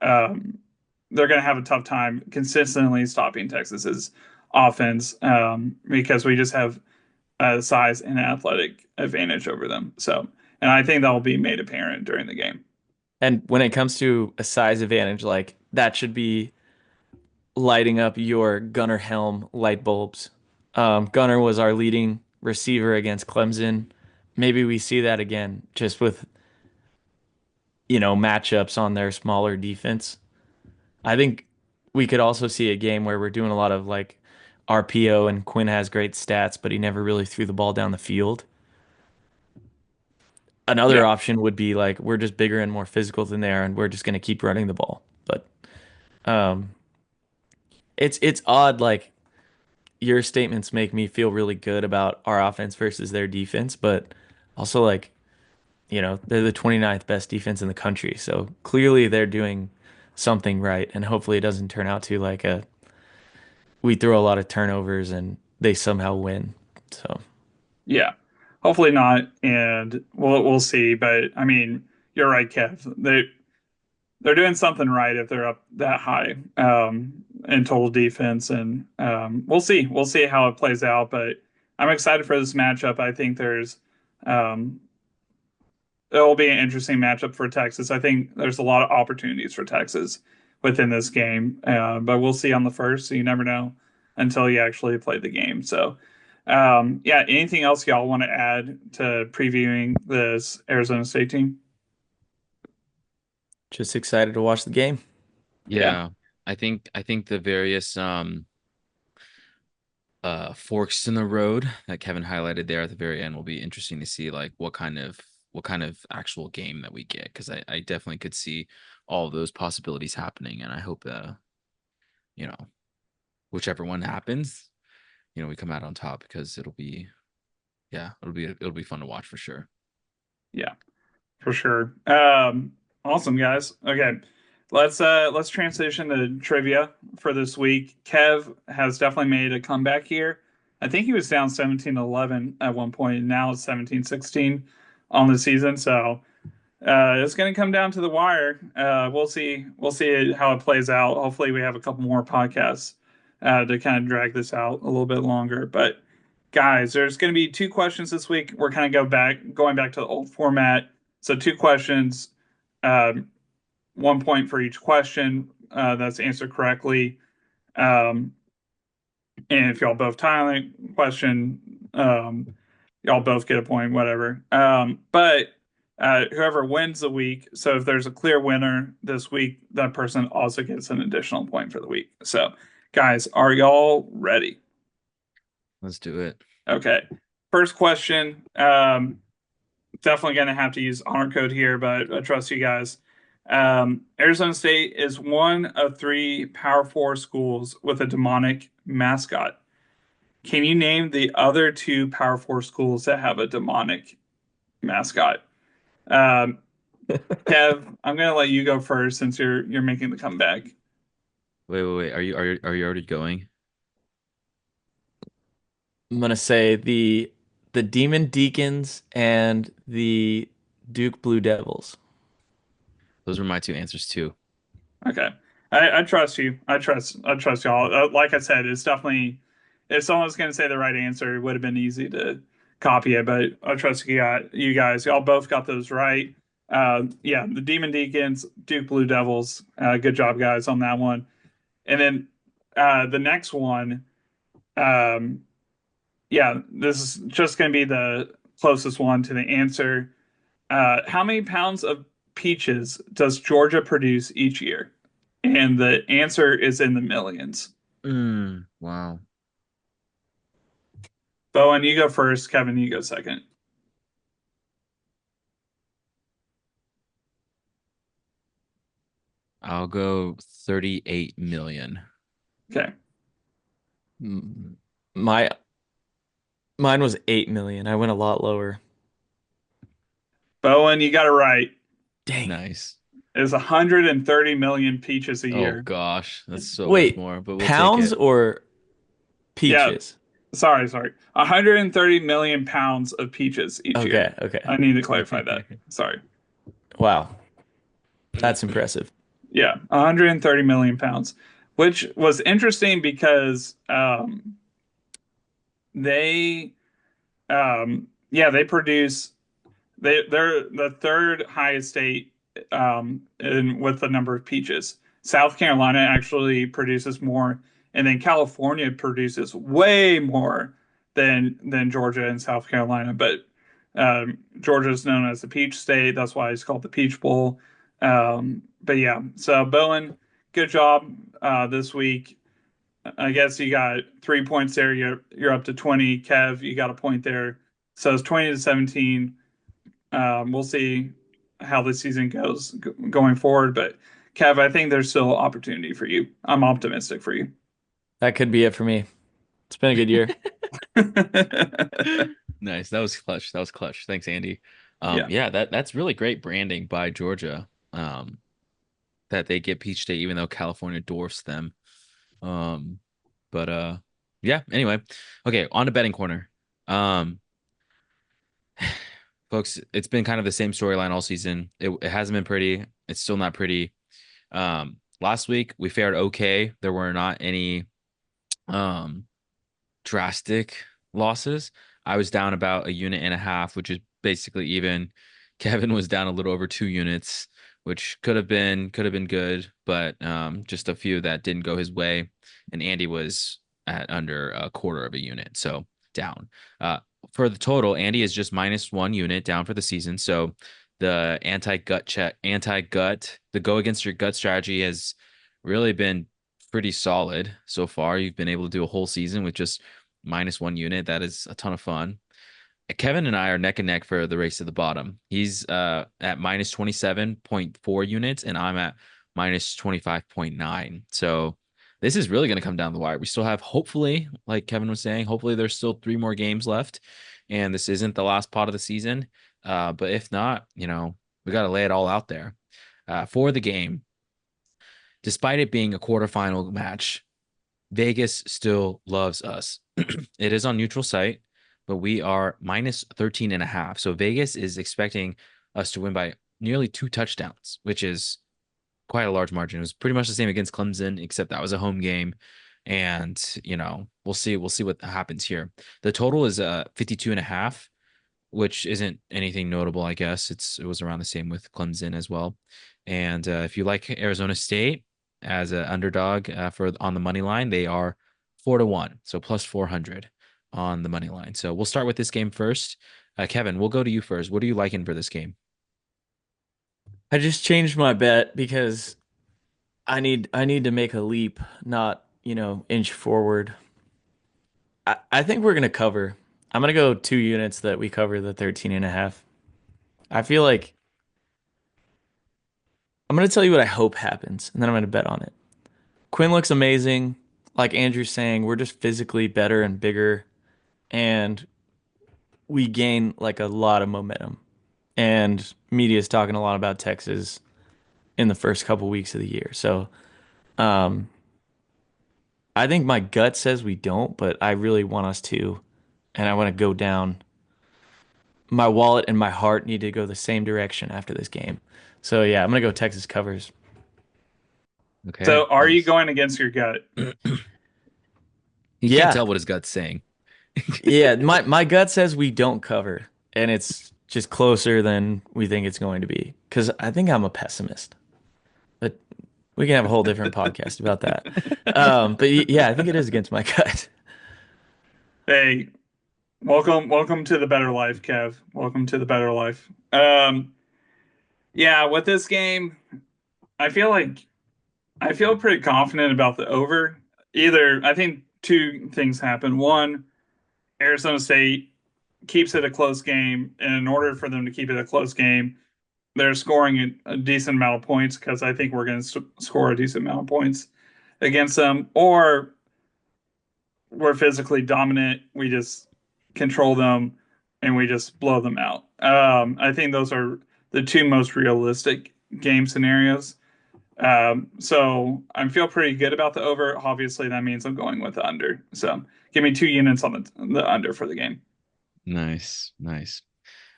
um, they're going to have a tough time consistently stopping Texas's offense because we just have size and athletic advantage over them. So, and I think that will be made apparent during the game. And when it comes to a size advantage, like that should be lighting up your Gunner helm light bulbs. Gunner was our leading receiver against Clemson. Maybe we see that again, just with, matchups on their smaller defense. I think we could also see a game where we're doing a lot of like RPO and Quinn has great stats, but he never really threw the ball down the field. Another Yeah, option would be like we're just bigger and more physical than they are, and we're just going to keep running the ball. But um, it's odd. Like your statements make me feel really good about our offense versus their defense, but also like they're the 29th best defense in the country, so clearly they're doing something right, and hopefully it doesn't turn out to like a we throw a lot of turnovers and they somehow win. So yeah. Hopefully not, and we'll see. But I mean, you're right, Kev. They're doing something right if they're up that high in total defense, and we'll see. We'll see how it plays out. But I'm excited for this matchup. I think um, it'll be an interesting matchup for Texas. I think there's a lot of opportunities for Texas within this game, but we'll see on the first. So you never know until you actually play the game. So, yeah. Anything else y'all want to add to previewing this Arizona State team? just excited to watch the game. Yeah, Yeah. I think the various forks in the road that Kevin highlighted there at the very end will be interesting to see like what kind of actual game that we get because I definitely could see all of those possibilities happening and I hope you know whichever one happens we come out on top because it'll be fun to watch for sure. yeah. For sure. Awesome guys. Okay. Let's transition to trivia for this week. Kev has definitely made a comeback here. I think he was down 17-11 at one point, and now it's 17-16 on the season. So it's going to come down to the wire. We'll see. We'll see how it plays out. Hopefully, we have a couple more podcasts to kind of drag this out a little bit longer. But guys, there's going to be two questions this week. We're kind of going back to the old format. So two questions, um, 1 point for each question that's answered correctly. Um, and if y'all both tie on the question, y'all both get a point, whatever. But whoever wins the week, so if there's a clear winner this week, that person also gets an additional point for the week. So, guys, are y'all ready? Let's do it. Okay. First question. Definitely going to have to use honor code here, but I trust you guys. Arizona State is one of three Power Four schools with a demonic mascot. Can you name the other two Power Four schools that have a demonic mascot? Um, Kev, I'm gonna let you go first since you're making the comeback. Wait. Are you already going? I'm gonna say the Demon Deacons and the Duke Blue Devils. Those were my two answers too. Okay, I trust you. I trust y'all. Like I said, it's definitely if someone's gonna say the right answer, it would have been easy to copy it. But I trust you guys. Y'all both got those right. Yeah, the Demon Deacons, Duke Blue Devils. Good job, guys, on that one. And then the next one. Um, yeah, this is just going to be the closest one to the answer. How many pounds of peaches does Georgia produce each year? And the answer is in the millions. Wow. Bowen, you go first. Kevin, you go second. I'll go 38 million. Okay. Mm, My mine was 8 million. I went a lot lower. Bowen, you got it right. Dang. Nice. It's 130 million peaches a Oh year. gosh, that's so much Wait, more, but we'll take pounds it. or Yeah, peaches? sorry. 130 million pounds of peaches each year. Okay, okay. I need to clarify that. Sorry. Wow, that's impressive. Yeah, 130 million pounds, which was interesting because they yeah, they produce they're the third highest state and with the number of peaches. South Carolina actually produces more, and then California produces way more than Georgia and South Carolina. But Georgia is known as the Peach State. That's why it's called the Peach Bowl. But yeah, so Bowen, good job this week. I guess you got 3 points there. You're up to 20. Kev, you got a point there. So it's 20 to 17. We'll see how the season goes going forward. But Kev, I think there's still opportunity for you. I'm optimistic for you. That could be it for me. It's been a good year. Nice. That was clutch. That was clutch. Thanks, Andy. Yeah. Yeah, that's really great branding by Georgia. That they get Peach State even though California dwarfs them. Um, but yeah, anyway. Okay, on to betting corner. Um, folks, it's been kind of the same storyline all season. It hasn't been pretty. It's still not pretty. Last week we fared okay. There were not any um drastic losses. I was down about a unit and a half, which is basically even. Kevin was down a little over 2 units, which could have been good, but just a few that didn't go his way. And Andy was at under a quarter of a unit, so down. For the total, Andy is just -1 unit down for the season. So the the go against your gut strategy has really been pretty solid so far. You've been able to do a whole season with just -1 unit. That is a ton of fun. Kevin and I are neck and neck for the race to the bottom. He's at -27.4 units, and I'm at -25.9. So this is really going to come down the wire. We still have, hopefully, like Kevin was saying, hopefully there's still 3 more games left, and this isn't the last pot of the season. But if not, we got to lay it all out there. For the game, despite it being a quarterfinal match, Vegas still loves us. It is on neutral site, but we are -13.5. So Vegas is expecting us to win by nearly 2 touchdowns, which is quite a large margin. It was pretty much the same against Clemson, except that was a home game. And, we'll see what happens here. The total is 52.5, which isn't anything notable, I guess. It was around the same with Clemson as well. And if you like Arizona State as an underdog for on the money line, they are 4-1, so +400 on the money line. So we'll start with this game first. Kevin, we'll go to you first. What are you liking for this game? I just changed my bet because I need to make a leap, not, inch forward. I think we're gonna cover. I'm gonna go 2 units that we cover the 13 and a half. I feel like I'm gonna tell you what I hope happens, and then I'm gonna bet on it. Quinn looks amazing. Like Andrew's saying, we're just physically better and bigger, and we gain like a lot of momentum. And media is talking a lot about Texas in the first couple weeks of the year. So, um, I think my gut says we don't, but I really want us to, and I want to go down. My wallet and my heart need to go the same direction after this game. So yeah, I'm gonna go Texas covers. Okay, So are you nice. going against your gut? He can't Yeah, tell what his gut's saying. yeah. My gut says we don't cover, and it's just closer than we think it's going to be. Because I think I'm a pessimist, but we can have a whole different podcast about that. But yeah, I think it is against my gut. Hey, welcome to the better life, Kev. Welcome to the better life. Yeah, with this game, I feel like I feel pretty confident about the over. Either I think two things happen. One, Arizona State keeps it a close game, and in order for them to keep it a close game, they're scoring a decent amount of points because I think we're going to score a decent amount of points against them, or we're physically dominant. We just control them and we just blow them out. I think those are the two most realistic game scenarios. So I feel pretty good about the over. Obviously, that means I'm going with the under. So give me 2 units on the under for the game. Nice, nice.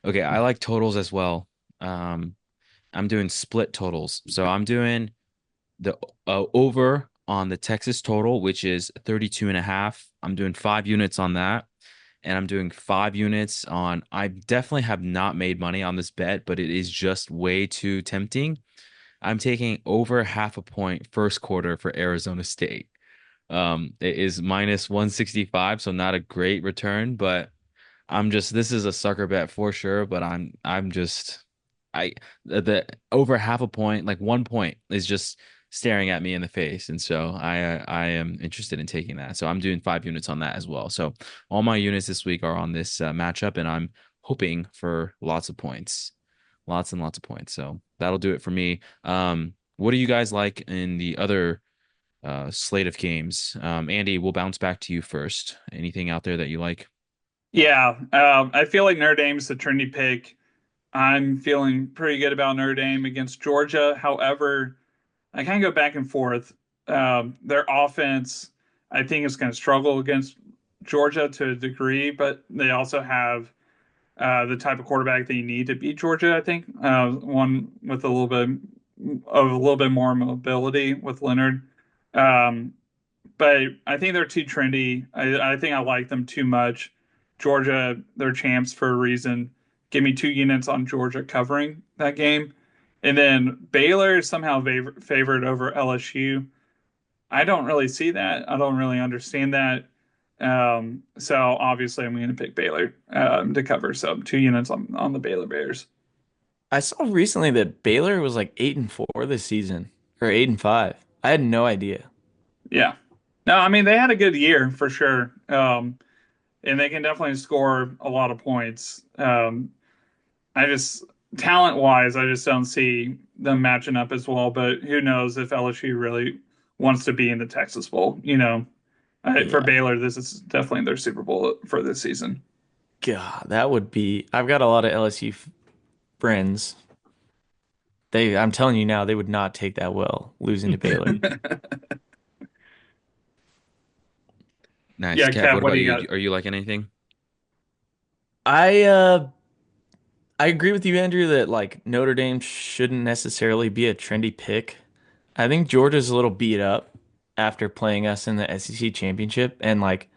Okay, I like totals as well. Um, I'm doing split totals. So I'm doing the over on the Texas total, which is 32.5. I'm doing 5 units on that. and I'm doing 5 units on. I definitely have not made money on this bet, but it is just way too tempting. I'm taking over half a point first quarter for Arizona State. It is minus 165, so not a great return, but this is a sucker bet for sure, but I'm just I the over half a point, like 1 point is just staring at me in the face. And so I am interested in taking that. So I'm doing 5 units on that as well. So all my units this week are on this matchup, and I'm hoping for lots of points. Lots and lots of points. So that'll do it for me. What do you guys like in the other slate of games? Andy, we'll bounce back to you first. Anything out there that you like? Yeah, I feel like Notre Dame's the trendy pick. I'm feeling pretty good about Notre Dame against Georgia. However, I kind of go back and forth. Their offense, I think, is going to struggle against Georgia to a degree, but they also have the type of quarterback that you need to beat Georgia. I think one with a little bit more mobility with Leonard. Um, but I think they're too trendy. I think I like them too much. Georgia, they're champs for a reason. Give me 2 units on Georgia covering that game. And then Baylor is somehow favored over LSU. I don't really see that. I don't really understand that. So obviously, I'm going to pick Baylor to cover. So 2 units on the Baylor Bears. I saw recently that Baylor was like 8-4 this season, or 8-5. I had no idea. Yeah. No, I mean they had a good year for sure, and they can definitely score a lot of points. I just talent wise, I just don't see them matching up as well. But who knows if LSU really wants to be in the Texas Bowl? For Yeah. Baylor, this is definitely their Super Bowl for this season. God, that would be. I've got a lot of LSU friends. I'm telling you now, they would not take that well, losing to Baylor. Nice. Yeah, Kev, Kev, what what about do you you? got? Are you liking anything? I uh I agree with you, Andrew, that like Notre Dame shouldn't necessarily be a trendy pick. I think Georgia's a little beat up after playing us in the SEC championship, and like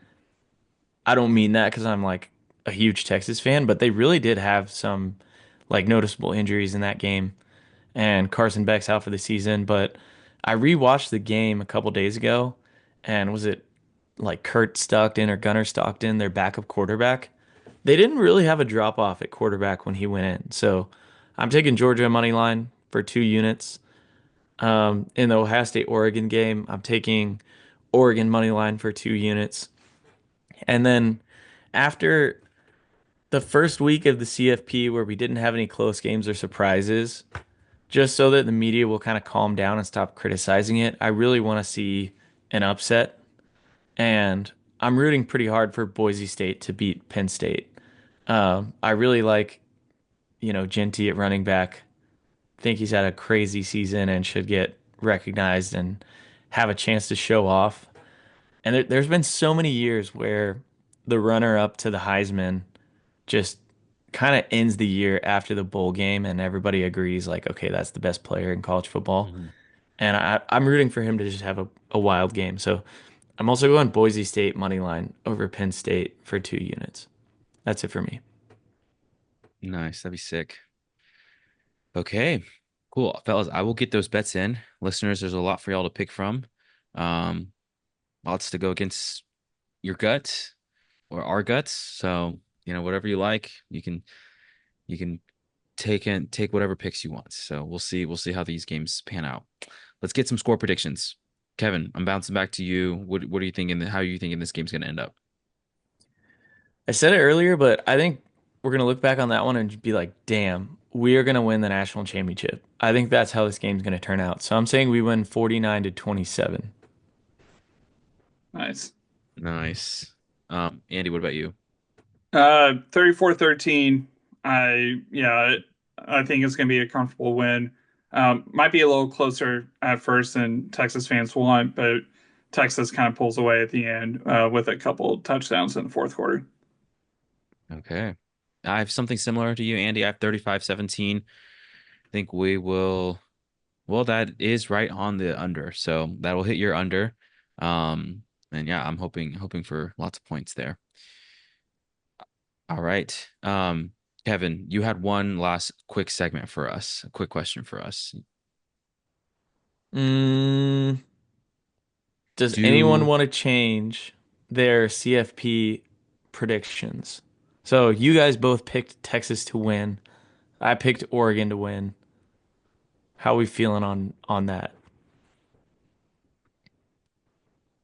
I don't mean that because I'm like a huge Texas fan, but they really did have some like noticeable injuries in that game, and Carson Beck's out for the season. But I rewatched the game a couple days ago, and was it like Kurt Stockton or Gunnar Stockton, their backup quarterback? They didn't really have a drop off at quarterback when he went in. So I'm taking Georgia money line for 2 units. In the Ohio State Oregon game, I'm taking Oregon money line for 2 units. And then after the first week of the CFP where we didn't have any close games or surprises, just so that the media will kind of calm down and stop criticizing it, I really want to see an upset. And I'm rooting pretty hard for Boise State to beat Penn State. I really like, Genty at running back. Think he's had a crazy season and should get recognized and have a chance to show off. And there's been so many years where the runner up to the Heisman just kind of ends the year after the bowl game and everybody agrees like, okay, that's the best player in college football. Mhm. And I'm rooting for him to just have a wild game. So I'm also going Boise State money line over Penn State for 2 units. That's it for me. Nice. That'd be sick. Okay. Cool. Fellas, I will get those bets in. Listeners, there's a lot for y'all to pick from. Um, Lots to go against your gut or our guts. So, whatever you like, you can take whatever picks you want. So we'll see how these games pan out. Let's get some score predictions. Kevin, I'm bouncing back to you. What are you thinking? How are you thinking this game's gonna end up? I said it earlier, but I think we're going to look back on that one and be like, damn, we are going to win the national championship. I think that's how this game's going to turn out. So I'm saying we win 49-27. Nice. Nice. Andy, what about you? 34-13. I think it's going to be a comfortable win. Might be a little closer at first than Texas fans want, but Texas kind of pulls away at the end with a couple touchdowns in the fourth quarter. Okay. I have something similar to you, Andy. I have 35-17. I think we will. Well, that is right on the under, so that will hit your under. And yeah, I'm hoping for lots of points there. All right. Kevin, you had one last quick segment for us, a quick question for us. Mm, does anyone Do want to change their CFP predictions? So you guys both picked Texas to win. I picked Oregon to win. How are we feeling on that?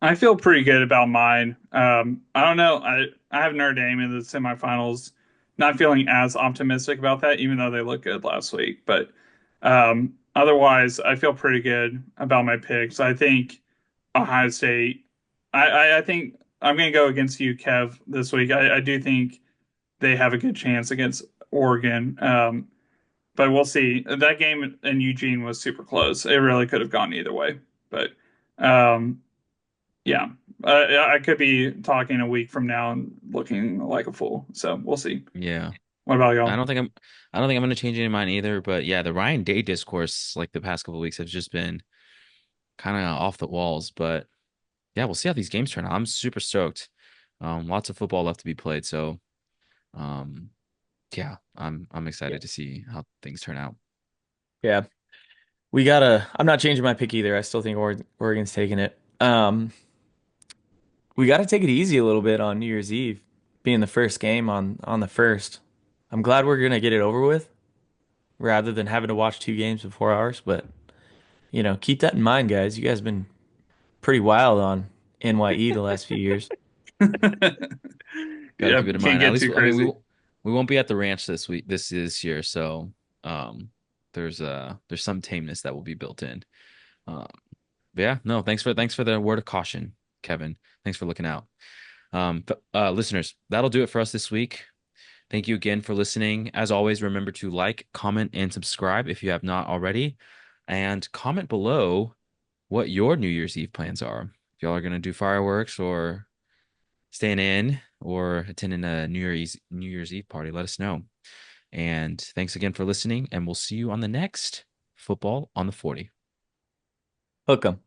I feel pretty good about mine. I don't know. I have Notre Dame in the semifinals. Not feeling as optimistic about that, even though they looked good last week. But otherwise, I feel pretty good about my picks. I think Ohio State. I think I'm going to go against you, Kev, this week. I do think they have a good chance against Oregon. But we'll see. That game in Eugene was super close. It really could have gone either way. But um, yeah, I could be talking a week from now and looking like a fool. So we'll see. Yeah. What about I y'all? don't think I'm I don't think I'm gonna change any of mine either, but yeah, the Ryan Day discourse like the past couple of weeks has just been kind of off the walls. But yeah, we'll see how these games turn out. I'm super stoked. Lots of football left to be played, so um yeah, I'm Yeah. excited to see how things turn out. Yeah. I'm not changing my pick either. I still think Oregon's taking it. We gotta take it easy a little bit on New Year's Eve, being the first game on the first. I'm glad we're gonna get it over with rather than having to watch two games in 4 hours. But keep that in mind, guys. You guys have been pretty wild on NYE the last few years. Got to Yeah, keep it in can't mind. At get least too I mean crazy. we won't be at the ranch this year, so um there's some tameness that will be built in. Um but yeah, no, thanks for the word of caution, Kevin. Thanks for looking out. Listeners, that'll do it for us this week. Thank you again for listening. As always, remember to like, comment, and subscribe if you have not already. And comment below what your New Year's Eve plans are. If y'all are gonna do fireworks or staying in or attending a New Year's Eve party, let us know. And thanks again for listening, and we'll see you on the next Football on the 40. Hook 'em.